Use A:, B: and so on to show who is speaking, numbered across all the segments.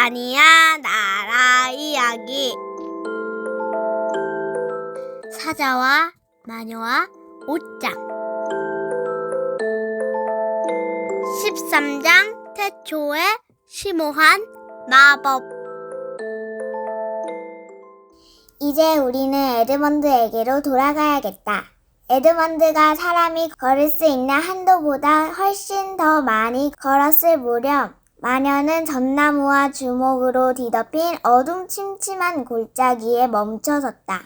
A: 아니야 나라 이야기. 사자와 마녀와 옷장 13장 태초에 심오한 마법.
B: 이제 우리는 에드먼드에게로 돌아가야겠다. 에드먼드가 사람이 걸을 수 있는 한도보다 훨씬 더 많이 걸었을 무렵 마녀는 전나무와 주먹으로 뒤덮인 어둠침침한 골짜기에 멈춰섰다.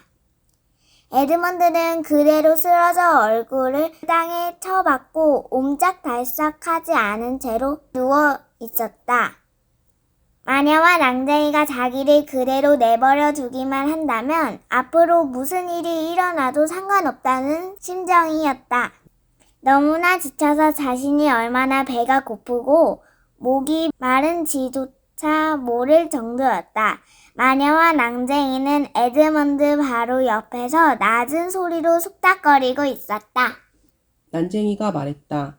B: 에드먼드는 그대로 쓰러져 얼굴을 땅에 쳐박고 옴짝달싹하지 않은 채로 누워 있었다. 마녀와 낭쟁이가 자기를 그대로 내버려 두기만 한다면 앞으로 무슨 일이 일어나도 상관없다는 심정이었다. 너무나 지쳐서 자신이 얼마나 배가 고프고 목이 마른지조차 모를 정도였다. 마녀와 낭쟁이는 에드먼드 바로 옆에서 낮은 소리로 속닥거리고 있었다.
C: 난쟁이가 말했다.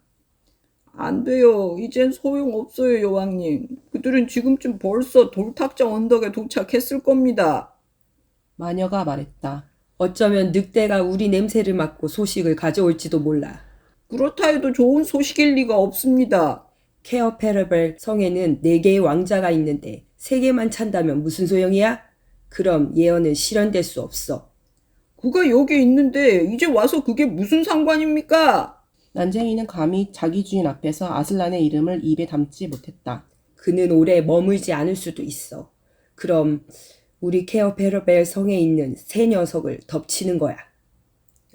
D: 안 돼요. 이젠 소용없어요, 여왕님. 그들은 지금쯤 벌써 돌탁정 언덕에 도착했을 겁니다.
C: 마녀가 말했다. 어쩌면 늑대가 우리 냄새를 맡고 소식을 가져올지도 몰라.
D: 그렇다 해도 좋은 소식일 리가 없습니다.
C: 케어페르벨 성에는 4개의 왕자가 있는데 3개만 찬다면 무슨 소용이야? 그럼 예언은 실현될 수 없어.
D: 그가 여기 있는데 이제 와서 그게 무슨 상관입니까?
C: 난쟁이는 감히 자기 주인 앞에서 아슬란의 이름을 입에 담지 못했다. 그는 오래 머물지 않을 수도 있어. 그럼 우리 케어페르벨 성에 있는 새 녀석을 덮치는 거야.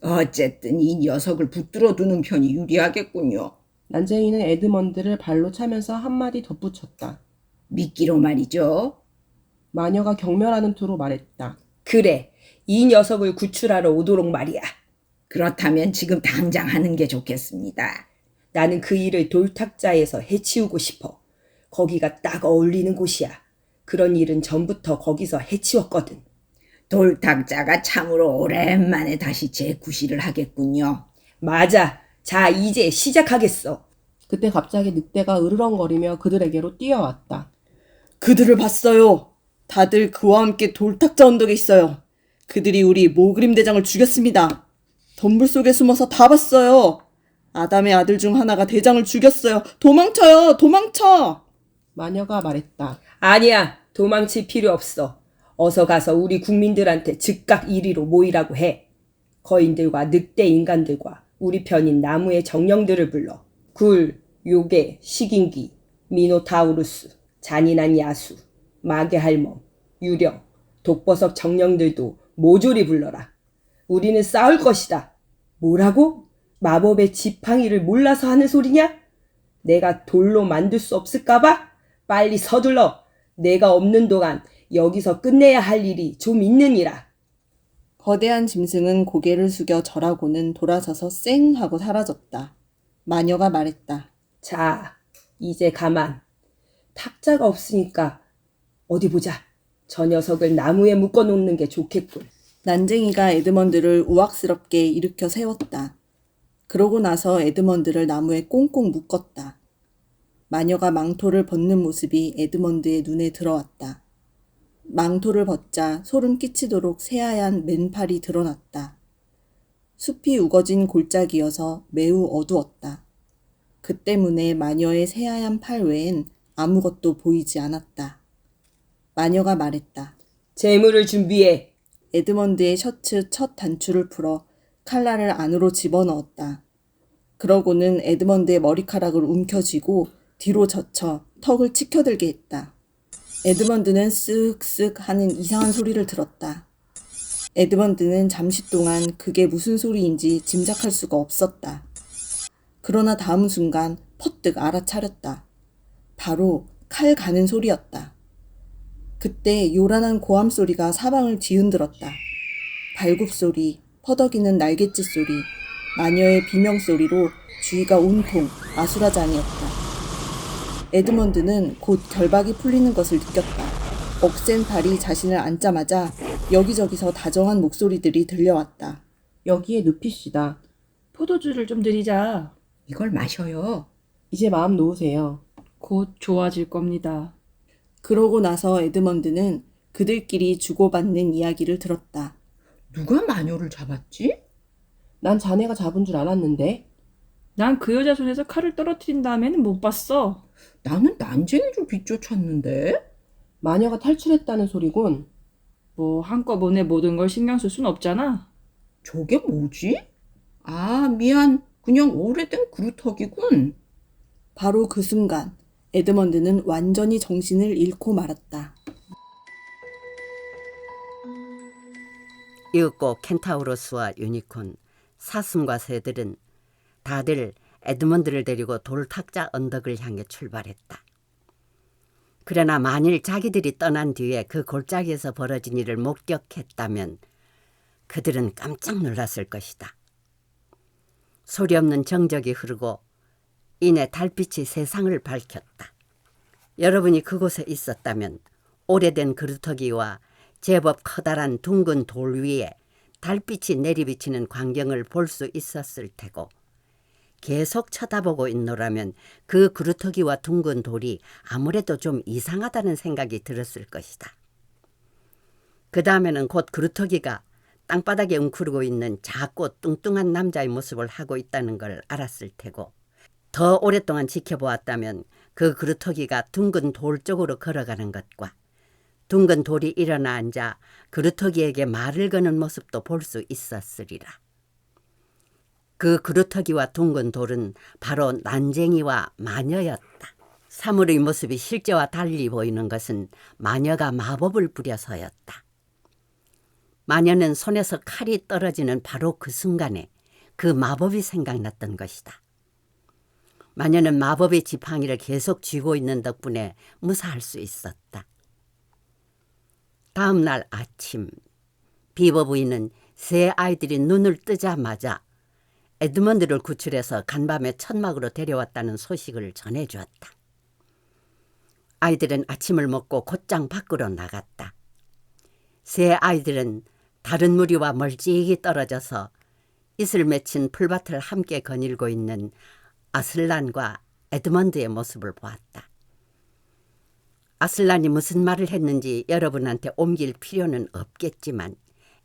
D: 어쨌든 이 녀석을 붙들어 두는 편이 유리하겠군요.
C: 난쟁이는 에드먼드를 발로 차면서 한마디 덧붙였다.
D: 미끼로 말이죠.
C: 마녀가 경멸하는 투로 말했다. 그래, 이 녀석을 구출하러 오도록 말이야.
D: 그렇다면 지금 당장 하는 게 좋겠습니다.
C: 나는 그 일을 돌탁자에서 해치우고 싶어. 거기가 딱 어울리는 곳이야. 그런 일은 전부터 거기서 해치웠거든.
D: 돌탁자가 참으로 오랜만에 다시 재구시를 하겠군요.
C: 맞아. 자, 이제 시작하겠어. 그때 갑자기 늑대가 으르렁거리며 그들에게로 뛰어왔다.
E: 그들을 봤어요. 다들 그와 함께 돌탁자 언덕에 있어요. 그들이 우리 모그림 대장을 죽였습니다. 덤불 속에 숨어서 다 봤어요. 아담의 아들 중 하나가 대장을 죽였어요. 도망쳐요. 도망쳐.
C: 마녀가 말했다. 아니야. 도망칠 필요 없어. 어서 가서 우리 국민들한테 즉각 이리로 모이라고 해. 거인들과 늑대 인간들과 우리 편인 나무의 정령들을 불러. 굴, 요괴, 식인귀, 미노타우루스, 잔인한 야수, 마개 할멈, 유령, 독버섯 정령들도 모조리 불러라. 우리는 싸울 것이다. 뭐라고? 마법의 지팡이를 몰라서 하는 소리냐? 내가 돌로 만들 수 없을까봐? 빨리 서둘러. 내가 없는 동안 여기서 끝내야 할 일이 좀 있느니라.
E: 거대한 짐승은 고개를 숙여 절하고는 돌아서서 쌩 하고 사라졌다. 마녀가 말했다.
C: 자, 이제 가만. 탁자가 없으니까 어디 보자. 저 녀석을 나무에 묶어놓는 게 좋겠군.
E: 난쟁이가 에드먼드를 우악스럽게 일으켜 세웠다. 그러고 나서 에드먼드를 나무에 꽁꽁 묶었다. 마녀가 망토를 벗는 모습이 에드먼드의 눈에 들어왔다. 망토를 벗자 소름 끼치도록 새하얀 맨팔이 드러났다. 숲이 우거진 골짜기여서 매우 어두웠다. 그 때문에 마녀의 새하얀 팔 외엔 아무것도 보이지 않았다. 마녀가 말했다.
C: 재물을 준비해.
E: 에드먼드의 셔츠 첫 단추를 풀어 칼날을 안으로 집어넣었다. 그러고는 에드먼드의 머리카락을 움켜쥐고 뒤로 젖혀 턱을 치켜들게 했다. 에드먼드는 쓱쓱 하는 이상한 소리를 들었다. 에드먼드는 잠시 동안 그게 무슨 소리인지 짐작할 수가 없었다. 그러나 다음 순간 퍼뜩 알아차렸다. 바로 칼 가는 소리였다. 그때 요란한 고함 소리가 사방을 뒤흔들었다. 발굽소리, 퍼덕이는 날갯짓 소리, 마녀의 비명소리로 주위가 온통 아수라장이었다. 에드먼드는 곧 결박이 풀리는 것을 느꼈다. 억센 팔이 자신을 앉자마자 여기저기서 다정한 목소리들이 들려왔다.
C: 여기에 눕히시다. 포도주를 좀 드리자.
D: 이걸 마셔요.
C: 이제 마음 놓으세요.
F: 곧 좋아질 겁니다.
E: 그러고 나서 에드먼드는 그들끼리 주고받는 이야기를 들었다.
D: 누가 마녀를 잡았지?
C: 난 자네가 잡은 줄 알았는데.
F: 난 그 여자 손에서 칼을 떨어뜨린 다음에는 못 봤어.
D: 나는 난쟁이를 비쫓았는데?
C: 마녀가 탈출했다는 소리군.
F: 뭐 한꺼번에 모든 걸 신경 쓸 순 없잖아.
D: 저게 뭐지? 아, 미안. 그냥 오래된 그루터기군.
E: 바로 그 순간 에드먼드는 완전히 정신을 잃고 말았다.
G: 이윽고 켄타우로스와 유니콘, 사슴과 새들은 다들 에드먼드를 데리고 돌탁자 언덕을 향해 출발했다. 그러나 만일 자기들이 떠난 뒤에 그 골짜기에서 벌어진 일을 목격했다면 그들은 깜짝 놀랐을 것이다. 소리 없는 정적이 흐르고 이내 달빛이 세상을 밝혔다. 여러분이 그곳에 있었다면 오래된 그루터기와 제법 커다란 둥근 돌 위에 달빛이 내리비치는 광경을 볼 수 있었을 테고, 계속 쳐다보고 있노라면 그 그루터기와 둥근 돌이 아무래도 좀 이상하다는 생각이 들었을 것이다. 그 다음에는 곧 그루터기가 땅바닥에 웅크리고 있는 작고 뚱뚱한 남자의 모습을 하고 있다는 걸 알았을 테고, 더 오랫동안 지켜보았다면 그 그루터기가 둥근 돌 쪽으로 걸어가는 것과 둥근 돌이 일어나 앉아 그루터기에게 말을 거는 모습도 볼 수 있었으리라. 그 그루터기와 둥근 돌은 바로 난쟁이와 마녀였다. 사물의 모습이 실제와 달리 보이는 것은 마녀가 마법을 부려서였다. 마녀는 손에서 칼이 떨어지는 바로 그 순간에 그 마법이 생각났던 것이다. 마녀는 마법의 지팡이를 계속 쥐고 있는 덕분에 무사할 수 있었다. 다음 날 아침, 비버 부인은 세 아이들이 눈을 뜨자마자 에드먼드를 구출해서 간밤에 천막으로 데려왔다는 소식을 전해주었다. 아이들은 아침을 먹고 곧장 밖으로 나갔다. 세 아이들은 다른 무리와 멀찍이 떨어져서 이슬 맺힌 풀밭을 함께 거닐고 있는 아슬란과 에드먼드의 모습을 보았다. 아슬란이 무슨 말을 했는지 여러분한테 옮길 필요는 없겠지만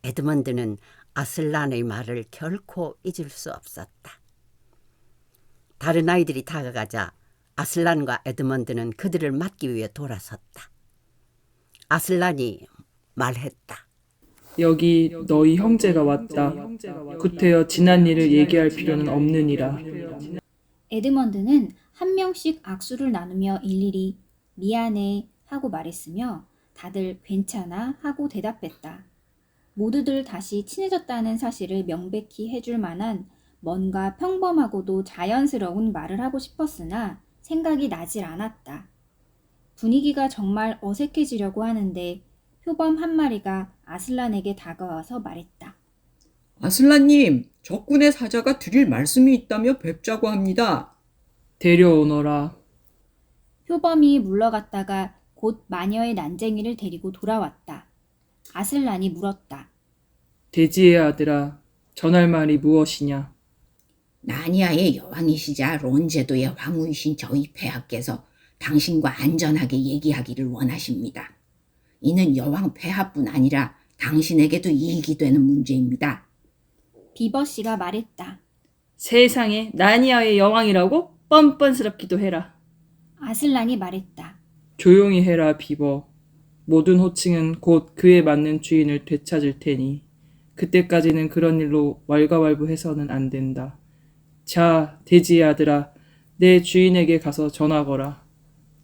G: 에드먼드는 아슬란의 말을 결코 잊을 수 없었다. 다른 아이들이 다가가자 아슬란과 에드먼드는 그들을 맞기 위해 돌아섰다. 아슬란이 말했다.
F: 여기 너희 형제가 왔다. 구태여 지난 일을 얘기할 필요는 없느니라.
H: 에드먼드는 한 명씩 악수를 나누며 일일이 미안해 하고 말했으며 다들 괜찮아 하고 대답했다. 모두들 다시 친해졌다는 사실을 명백히 해줄 만한 뭔가 평범하고도 자연스러운 말을 하고 싶었으나 생각이 나질 않았다. 분위기가 정말 어색해지려고 하는데 표범 한 마리가 아슬란에게 다가와서 말했다.
D: 아슬란님, 적군의 사자가 드릴 말씀이 있다며 뵙자고 합니다.
F: 데려오너라.
H: 표범이 물러갔다가 곧 마녀의 난쟁이를 데리고 돌아왔다. 아슬란이 물었다.
F: 돼지의 아들아, 전할 말이 무엇이냐?
I: 나니아의 여왕이시자 론제도의 황후이신 저희 폐하께서 당신과 안전하게 얘기하기를 원하십니다. 이는 여왕 폐하뿐 아니라 당신에게도 이익이 되는 문제입니다.
H: 비버씨가 말했다.
F: 세상에 나니아의 여왕이라고? 뻔뻔스럽기도 해라.
H: 아슬란이 말했다.
F: 조용히 해라 비버. 모든 호칭은 곧 그에 맞는 주인을 되찾을 테니 그때까지는 그런 일로 왈가왈부해서는 안 된다. 자, 돼지의 아들아, 내 주인에게 가서 전하거라.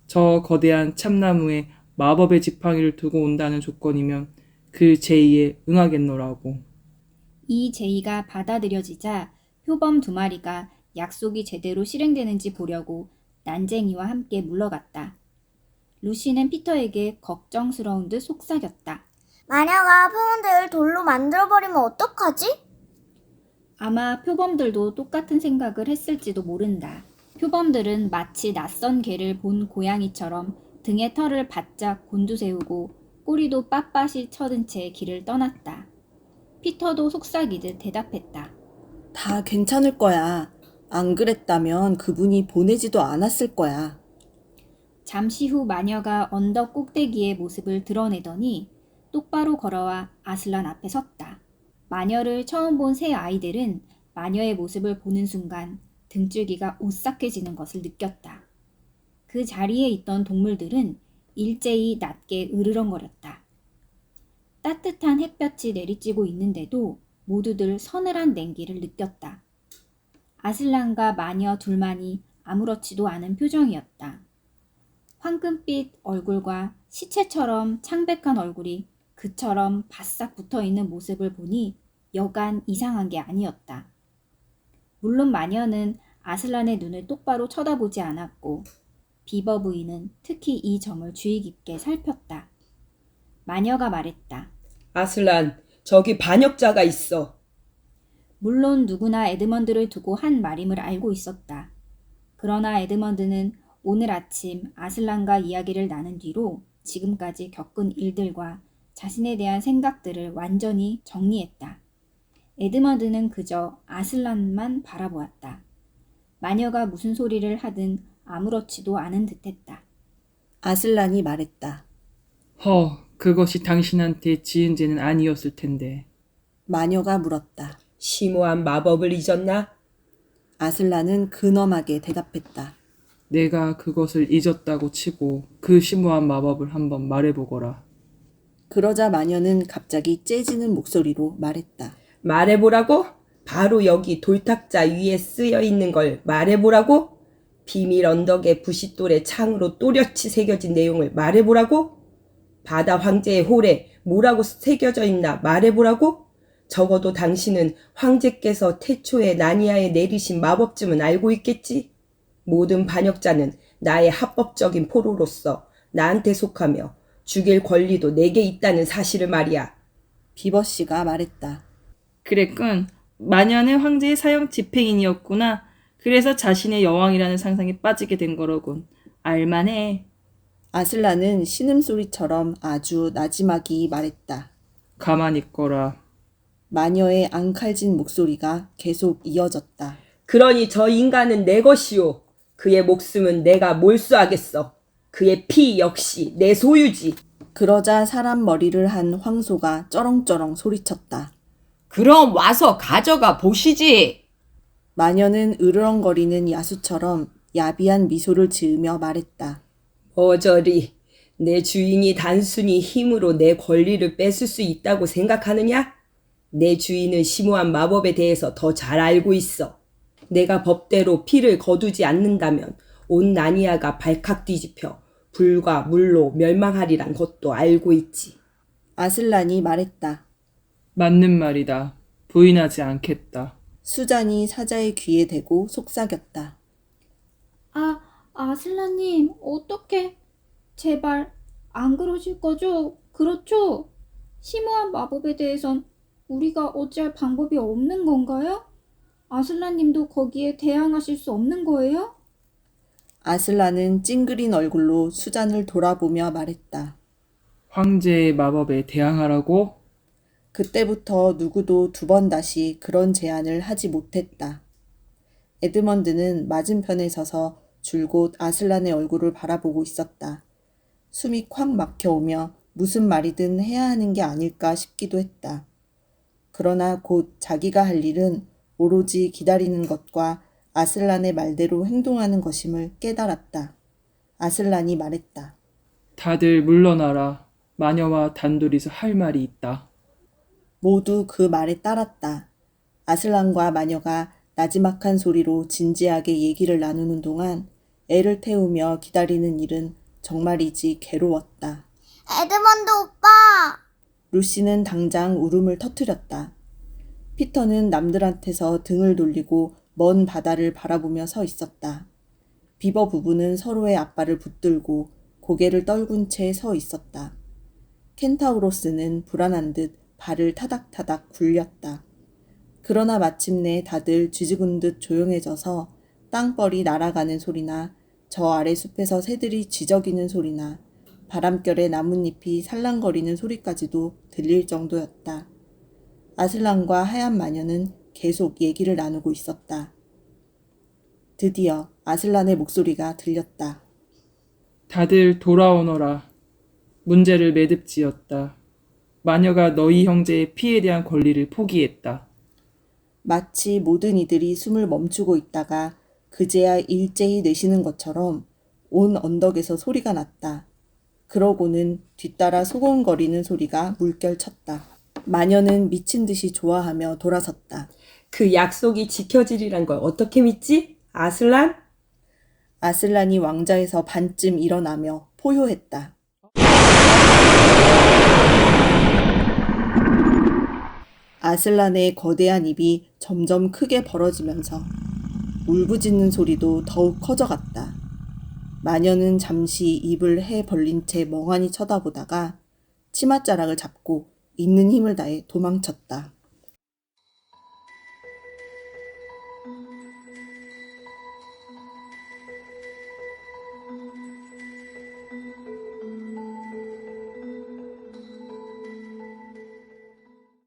F: 저 거대한 참나무에 마법의 지팡이를 두고 온다는 조건이면 그 제의에 응하겠노라고.
H: 이 제의가 받아들여지자 표범 두 마리가 약속이 제대로 실행되는지 보려고 난쟁이와 함께 물러갔다. 루시는 피터에게 걱정스러운 듯 속삭였다.
B: 마녀가 표범들을 돌로 만들어버리면 어떡하지?
H: 아마 표범들도 똑같은 생각을 했을지도 모른다. 표범들은 마치 낯선 개를 본 고양이처럼 등에 털을 바짝 곤두세우고 꼬리도 빳빳이 쳐든 채 길을 떠났다. 피터도 속삭이듯 대답했다.
E: 다 괜찮을 거야. 안 그랬다면 그분이 보내지도 않았을 거야.
H: 잠시 후 마녀가 언덕 꼭대기의 모습을 드러내더니 똑바로 걸어와 아슬란 앞에 섰다. 마녀를 처음 본 새 아이들은 마녀의 모습을 보는 순간 등줄기가 오싹해지는 것을 느꼈다. 그 자리에 있던 동물들은 일제히 낮게 으르렁거렸다. 따뜻한 햇볕이 내리쬐고 있는데도 모두들 서늘한 냉기를 느꼈다. 아슬란과 마녀 둘만이 아무렇지도 않은 표정이었다. 황금빛 얼굴과 시체처럼 창백한 얼굴이 그처럼 바싹 붙어있는 모습을 보니 여간 이상한 게 아니었다. 물론 마녀는 아슬란의 눈을 똑바로 쳐다보지 않았고 비버 부인은 특히 이 점을 주의 깊게 살폈다. 마녀가 말했다.
C: 아슬란, 저기 반역자가 있어.
H: 물론 누구나 에드먼드를 두고 한 말임을 알고 있었다. 그러나 에드먼드는 오늘 아침 아슬란과 이야기를 나눈 뒤로 지금까지 겪은 일들과 자신에 대한 생각들을 완전히 정리했다. 에드먼드는 그저 아슬란만 바라보았다. 마녀가 무슨 소리를 하든 아무렇지도 않은 듯했다.
E: 아슬란이 말했다.
F: 그것이 당신한테 지은 죄는 아니었을 텐데.
E: 마녀가 물었다.
C: 심오한 마법을 잊었나?
E: 아슬란은 근엄하게 대답했다.
F: 내가 그것을 잊었다고 치고 그 심오한 마법을 한번 말해보거라.
E: 그러자 마녀는 갑자기 째지는 목소리로 말했다.
C: 말해보라고? 바로 여기 돌탁자 위에 쓰여 있는 걸 말해보라고? 비밀 언덕의 부싯돌에 창으로 또렷이 새겨진 내용을 말해보라고? 바다 황제의 홀에 뭐라고 새겨져 있나 말해보라고? 적어도 당신은 황제께서 태초에 나니아에 내리신 마법쯤은 알고 있겠지? 모든 반역자는 나의 합법적인 포로로서 나한테 속하며 죽일 권리도 내게 있다는 사실을 말이야.
E: 비버씨가 말했다.
F: 그랬군. 마녀는 황제의 사형 집행인이었구나. 그래서 자신의 여왕이라는 상상에 빠지게 된 거로군. 알만해.
E: 아슬란은 신음소리처럼 아주 나지막이 말했다.
F: 가만히 있거라.
E: 마녀의 앙칼진 목소리가 계속 이어졌다.
C: 그러니 저 인간은 내 것이오. 그의 목숨은 내가 몰수하겠어. 그의 피 역시 내 소유지.
E: 그러자 사람 머리를 한 황소가 쩌렁쩌렁 소리쳤다.
I: 그럼 와서 가져가 보시지.
E: 마녀는 으르렁거리는 야수처럼 야비한 미소를 지으며 말했다.
C: 저리 내 주인이 단순히 힘으로 내 권리를 뺏을 수 있다고 생각하느냐? 내 주인은 심오한 마법에 대해서 더 잘 알고 있어. 내가 법대로 피를 거두지 않는다면 온 나니아가 발칵 뒤집혀 불과 물로 멸망하리란 것도 알고 있지.
E: 아슬란이 말했다.
F: 맞는 말이다. 부인하지 않겠다.
E: 수잔이 사자의 귀에 대고 속삭였다.
H: 아슬란님, 어떡해. 제발 안 그러실 거죠? 그렇죠? 심오한 마법에 대해선 우리가 어찌할 방법이 없는 건가요? 아슬란님도 거기에 대항하실 수 없는 거예요?
E: 아슬란은 찡그린 얼굴로 수잔을 돌아보며 말했다.
F: 황제의 마법에 대항하라고?
E: 그때부터 누구도 두 번 다시 그런 제안을 하지 못했다. 에드먼드는 맞은편에 서서 줄곧 아슬란의 얼굴을 바라보고 있었다. 숨이 콱 막혀오며 무슨 말이든 해야 하는 게 아닐까 싶기도 했다. 그러나 곧 자기가 할 일은 오로지 기다리는 것과 아슬란의 말대로 행동하는 것임을 깨달았다. 아슬란이 말했다.
F: 다들 물러나라. 마녀와 단둘이서 할 말이 있다.
E: 모두 그 말에 따랐다. 아슬란과 마녀가 나지막한 소리로 진지하게 얘기를 나누는 동안 애를 태우며 기다리는 일은 정말이지 괴로웠다.
B: 에드먼드 오빠!
E: 루시는 당장 울음을 터뜨렸다. 피터는 남들한테서 등을 돌리고 먼 바다를 바라보며 서 있었다. 비버 부부는 서로의 앞발을 붙들고 고개를 떨군 채 서 있었다. 켄타우로스는 불안한 듯 발을 타닥타닥 굴렸다. 그러나 마침내 다들 쥐죽은 듯 조용해져서 땅벌이 날아가는 소리나 저 아래 숲에서 새들이 쥐저기는 소리나 바람결에 나뭇잎이 살랑거리는 소리까지도 들릴 정도였다. 아슬란과 하얀 마녀는 계속 얘기를 나누고 있었다. 드디어 아슬란의 목소리가 들렸다.
F: 다들 돌아오너라. 문제를 매듭지었다. 마녀가 너희 형제의 피에 대한 권리를 포기했다.
E: 마치 모든 이들이 숨을 멈추고 있다가 그제야 일제히 내쉬는 것처럼 온 언덕에서 소리가 났다. 그러고는 뒤따라 소곤거리는 소리가 물결쳤다. 마녀는 미친 듯이 좋아하며 돌아섰다.
C: 그 약속이 지켜지리란 걸 어떻게 믿지? 아슬란?
E: 아슬란이 왕자에서 반쯤 일어나며 포효했다. 아슬란의 거대한 입이 점점 크게 벌어지면서 울부짖는 소리도 더욱 커져갔다. 마녀는 잠시 입을 해 벌린 채 멍하니 쳐다보다가 치맛자락을 잡고 있는 힘을 다해 도망쳤다.